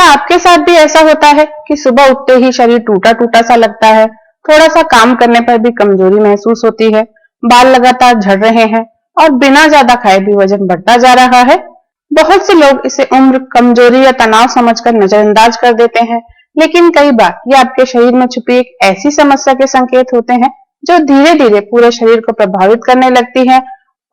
क्या आपके साथ भी ऐसा होता है कि सुबह उठते ही शरीर टूटा टूटा सा लगता है, थोड़ा सा काम करने पर भी कमजोरी महसूस होती है, बाल लगातार झड़ रहे हैं और बिना ज्यादा खाए भी वजन बढ़ता जा रहा है? बहुत से लोग इसे उम्र, कमजोरी या तनाव समझकर नजरअंदाज कर देते हैं, लेकिन कई बार ये आपके शरीर में छुपी एक ऐसी समस्या के संकेत होते हैं जो धीरे धीरे पूरे शरीर को प्रभावित करने लगती है।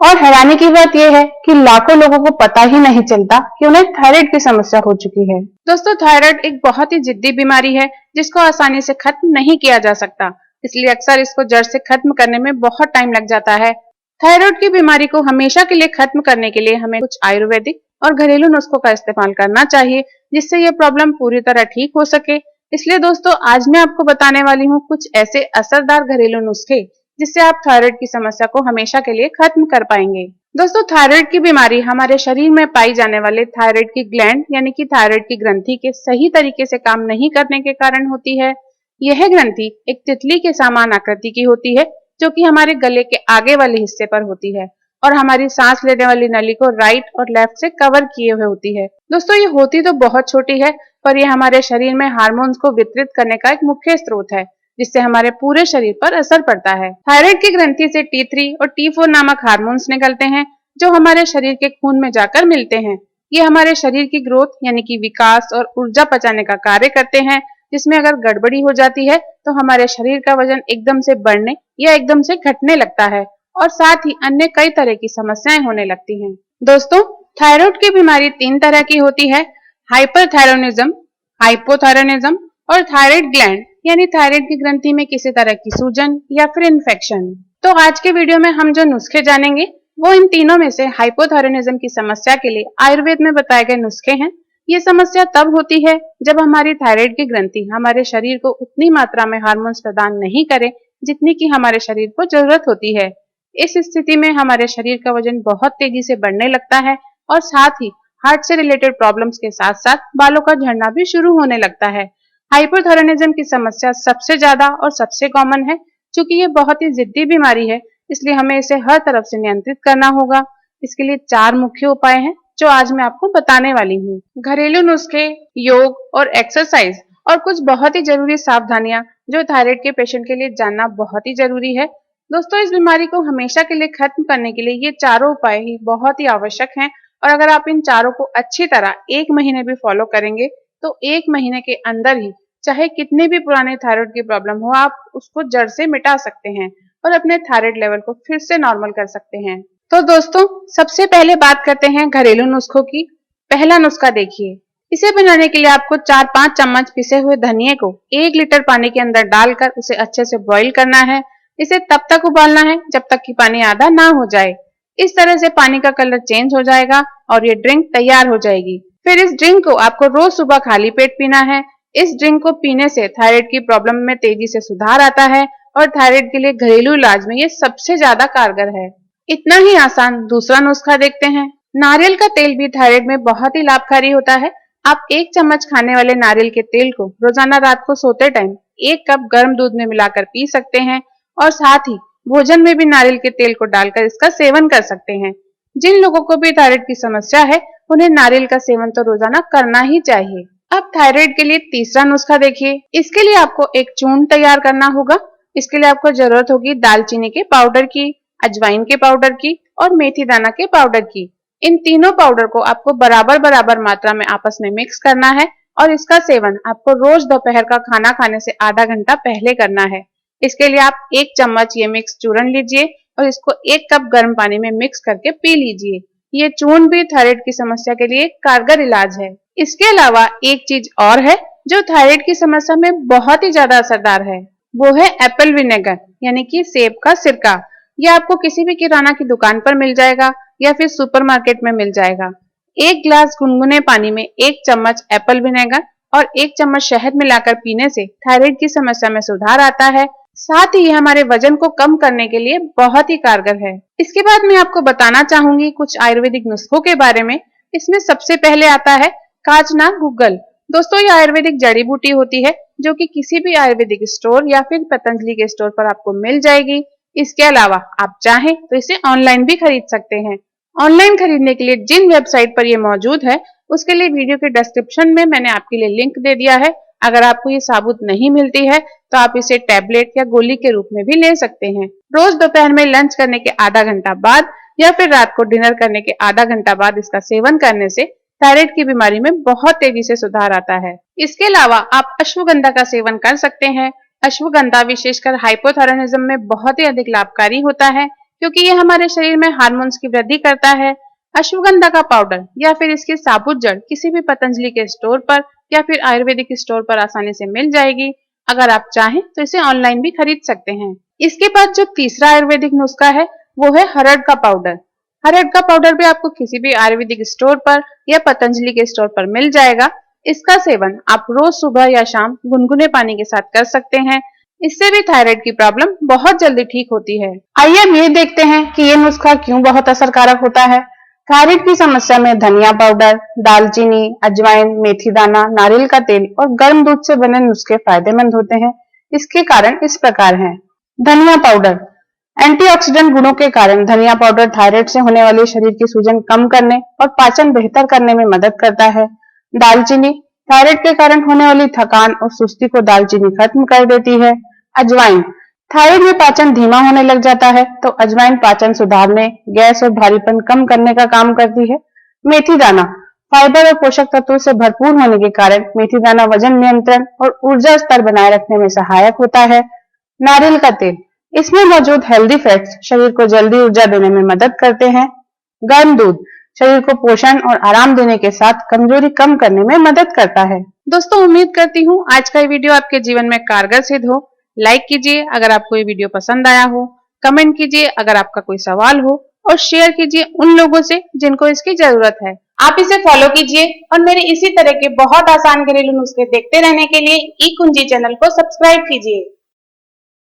और हैरानी की बात यह है कि लाखों लोगों को पता ही नहीं चलता कि उन्हें थायराइड की समस्या हो चुकी है। दोस्तों, थायराइड एक बहुत ही जिद्दी बीमारी है जिसको आसानी से खत्म नहीं किया जा सकता, इसलिए अक्सर इसको जड़ से खत्म करने में बहुत टाइम लग जाता है। थायराइड की बीमारी को हमेशा के लिए खत्म करने के लिए हमें कुछ आयुर्वेदिक और घरेलू नुस्खों का इस्तेमाल करना चाहिए, जिससे ये प्रॉब्लम पूरी तरह ठीक हो सके। इसलिए दोस्तों, आज मैं आपको बताने वाली हूँ कुछ ऐसे असरदार घरेलू नुस्खे जिससे आप थायराइड की समस्या को हमेशा के लिए खत्म कर पाएंगे। दोस्तों, थायराइड की बीमारी हमारे शरीर में पाई जाने वाले थायराइड की ग्लैंड यानी कि थायराइड की ग्रंथि के सही तरीके से काम नहीं करने के कारण होती है। यह ग्रंथि एक तितली के समान आकृति की होती है, जो कि हमारे गले के आगे वाले हिस्से पर होती है और हमारी सांस लेने वाली नली को राइट और लेफ्ट से कवर किए हुए होती है। दोस्तों, ये होती तो बहुत छोटी है, पर यह हमारे शरीर में हार्मोन्स को वितरित करने का एक मुख्य स्रोत है, जिससे हमारे पूरे शरीर पर असर पड़ता है। थायराइड की ग्रंथि से T3 और T4 नामक हार्मोन्स निकलते हैं, जो हमारे शरीर के खून में जाकर मिलते हैं। ये हमारे शरीर की ग्रोथ यानी कि विकास और ऊर्जा पचाने का कार्य करते हैं, जिसमें अगर गड़बड़ी हो जाती है तो हमारे शरीर का वजन एकदम से बढ़ने या एकदम से घटने लगता है और साथ ही अन्य कई तरह की समस्याएं होने लगती हैं। दोस्तों, थायराइड की बीमारी 3 तरह की होती है: हाइपरथायरोनिज्म, हाइपोथायरोनिज्म और थायराइड ग्लैंड यानी थायराइड की ग्रंथि में किसी तरह की सूजन या फिर इन्फेक्शन। तो आज के वीडियो में हम जो नुस्खे जानेंगे वो इन तीनों में से हाइपोथायरोनिज्म की समस्या के लिए आयुर्वेद में बताए गए नुस्खे हैं। ये समस्या तब होती है जब हमारी थायराइड की ग्रंथि हमारे शरीर को उतनी मात्रा में हार्मोन्स प्रदान नहीं करे जितनी की हमारे शरीर को जरूरत होती है। इस स्थिति में हमारे शरीर का वजन बहुत तेजी से बढ़ने लगता है और साथ ही हार्ट से रिलेटेड प्रॉब्लम्स के साथ साथ बालों का झड़ना भी शुरू होने लगता है। हाइपोथायरोनिज्म की समस्या सबसे ज्यादा और सबसे कॉमन है। क्योंकि ये बहुत ही जिद्दी बीमारी है, इसलिए हमें इसे हर तरफ से नियंत्रित करना होगा। इसके लिए 4 मुख्य उपाय हैं जो आज मैं आपको बताने वाली हूँ। घरेलू नुस्खे, योग और एक्सरसाइज और कुछ बहुत ही जरूरी सावधानियां जो थायराइड के पेशेंट के लिए जानना बहुत ही जरूरी है। दोस्तों, इस बीमारी को हमेशा के लिए खत्म करने के लिए ये चारों उपाय ही बहुत ही आवश्यक हैं और अगर आप इन चारों को अच्छी तरह 1 महीने भी फॉलो करेंगे तो 1 महीने के अंदर ही चाहे कितने भी पुराने थायराइड की प्रॉब्लम हो, आप उसको जड़ से मिटा सकते हैं और अपने थायराइड लेवल को फिर से नॉर्मल कर सकते हैं। तो दोस्तों, सबसे पहले बात करते हैं घरेलू नुस्खों की। पहला नुस्खा देखिए। इसे बनाने के लिए आपको 4-5 चम्मच पिसे हुए धनिये को 1 लीटर पानी के अंदर डालकर उसे अच्छे से बॉईल करना है। इसे तब तक उबालना है जब तक कि पानी आधा ना हो जाए। इस तरह से पानी का कलर चेंज हो जाएगा और ये ड्रिंक तैयार हो जाएगी। फिर इस ड्रिंक को आपको रोज सुबह खाली पेट पीना है। इस ड्रिंक को पीने से थायराइड की प्रॉब्लम में तेजी से सुधार आता है और थायराइड के लिए घरेलू इलाज में ये सबसे ज्यादा कारगर है। इतना ही आसान दूसरा नुस्खा देखते हैं। नारियल का तेल भी थायराइड में बहुत ही लाभकारी होता है। आप 1 चम्मच खाने वाले नारियल के तेल को रोजाना रात को सोते टाइम 1 कप गर्म दूध में मिलाकर पी सकते हैं और साथ ही भोजन में भी नारियल के तेल को डालकर इसका सेवन कर सकते हैं। जिन लोगों को भी थायराइड की समस्या है उन्हें नारियल का सेवन तो रोजाना करना ही चाहिए। अब थायराइड के लिए तीसरा नुस्खा देखिए। इसके लिए आपको एक चूर्ण तैयार करना होगा। इसके लिए आपको जरूरत होगी दालचीनी के पाउडर की, अजवाइन के पाउडर की और मेथी दाना के पाउडर की। इन तीनों पाउडर को आपको बराबर बराबर मात्रा में आपस में मिक्स करना है और इसका सेवन आपको रोज दोपहर का खाना खाने से आधा घंटा पहले करना है। इसके लिए आप 1 चम्मच ये मिक्स चूर्ण लीजिए और इसको 1 कप गर्म पानी में मिक्स करके पी लीजिए। ये चूर्ण भी थायराइड की समस्या के लिए कारगर इलाज है। इसके अलावा एक चीज और है जो थायराइड की समस्या में बहुत ही ज्यादा असरदार है, वो है एप्पल विनेगर यानी कि सेब का सिरका। यह आपको किसी भी किराना की दुकान पर मिल जाएगा या फिर सुपरमार्केट में मिल जाएगा। 1 गिलास गुनगुने पानी में 1 चम्मच एप्पल विनेगर और 1 चम्मच शहद मिलाकर पीने से थायराइड की समस्या में सुधार आता है। साथ ही हमारे वजन को कम करने के लिए बहुत ही कारगर है। इसके बाद मैं आपको बताना चाहूंगी कुछ आयुर्वेदिक नुस्खों के बारे में। इसमें सबसे पहले आता है काचना गुग्गल। दोस्तों, ये आयुर्वेदिक जड़ी बूटी होती है जो कि किसी भी आयुर्वेदिक स्टोर या फिर पतंजलि के स्टोर पर आपको मिल जाएगी। इसके अलावा आप चाहें तो इसे ऑनलाइन भी खरीद सकते हैं। ऑनलाइन खरीदने के लिए जिन वेबसाइट पर ये मौजूद है उसके लिए वीडियो के डिस्क्रिप्शन में मैंने आपके लिए लिंक दे दिया है। अगर आपको ये साबुत नहीं मिलती है तो आप इसे टैबलेट या गोली के रूप में भी ले सकते हैं। रोज दोपहर में लंच करने के आधा घंटा बाद या फिर रात को डिनर करने के आधा घंटा बाद इसका सेवन करने से थायराइड की बीमारी में बहुत तेजी से सुधार आता है। इसके अलावा आप अश्वगंधा का सेवन कर सकते हैं। अश्वगंधा विशेषकर हाइपोथायरायडिज्म में बहुत ही अधिक लाभकारी होता है क्योंकि ये हमारे शरीर में हार्मोन्स की वृद्धि करता है। अश्वगंधा का पाउडर या फिर इसकी साबुत जड़ किसी भी पतंजलि के स्टोर पर या फिर आयुर्वेदिक स्टोर पर आसानी से मिल जाएगी। अगर आप चाहें तो इसे ऑनलाइन भी खरीद सकते हैं। इसके बाद जो तीसरा आयुर्वेदिक नुस्खा है वो है हरड़ का पाउडर। हरड़ का पाउडर भी आपको किसी भी आयुर्वेदिक स्टोर पर या पतंजलि के स्टोर पर मिल जाएगा। इसका सेवन आप रोज सुबह या शाम गुनगुने पानी के साथ कर सकते हैं। इससे भी थायराइड की प्रॉब्लम बहुत जल्दी ठीक होती है। आइए अब ये देखते हैं कि ये नुस्खा क्यों बहुत असरकारक होता है। थायराइड की समस्या में धनिया पाउडर, दालचीनी, अजवाइन, मेथी दाना, नारियल का तेल और गर्म दूध से बने नुस्खे फायदेमंद होते हैं। इसके कारण इस प्रकार हैं। धनिया पाउडर एंटीऑक्सीडेंट गुणों के कारण धनिया पाउडर थायराइड से होने वाली शरीर की सूजन कम करने और पाचन बेहतर करने में मदद करता है। दालचीनी थायराइड के कारण होने वाली थकान और सुस्ती को दालचीनी खत्म कर देती है। अजवाइन थायराइड में पाचन धीमा होने लग जाता है तो अजवाइन पाचन सुधारने, गैस और भारीपन कम करने का काम करती है। मेथी दाना फाइबर और पोषक तत्वों से भरपूर होने के कारण मेथी दाना वजन नियंत्रण और ऊर्जा स्तर बनाए रखने में सहायक होता है। नारियल का तेल इसमें मौजूद हेल्दी फैट्स शरीर को जल्दी ऊर्जा देने में मदद करते हैं। गर्म दूध शरीर को पोषण और आराम देने के साथ कमजोरी कम करने में मदद करता है। दोस्तों उम्मीद करती हूँ आज का ये वीडियो आपके जीवन में कारगर सिद्ध हो। लाइक कीजिए अगर आपको ये वीडियो पसंद आया हो, कमेंट कीजिए अगर आपका कोई सवाल हो और शेयर कीजिए उन लोगों से जिनको इसकी जरूरत है। आप इसे फॉलो कीजिए और मेरे इसी तरह के बहुत आसान घरेलू नुस्खे देखते रहने के लिए ई कुंजी चैनल को सब्सक्राइब कीजिए।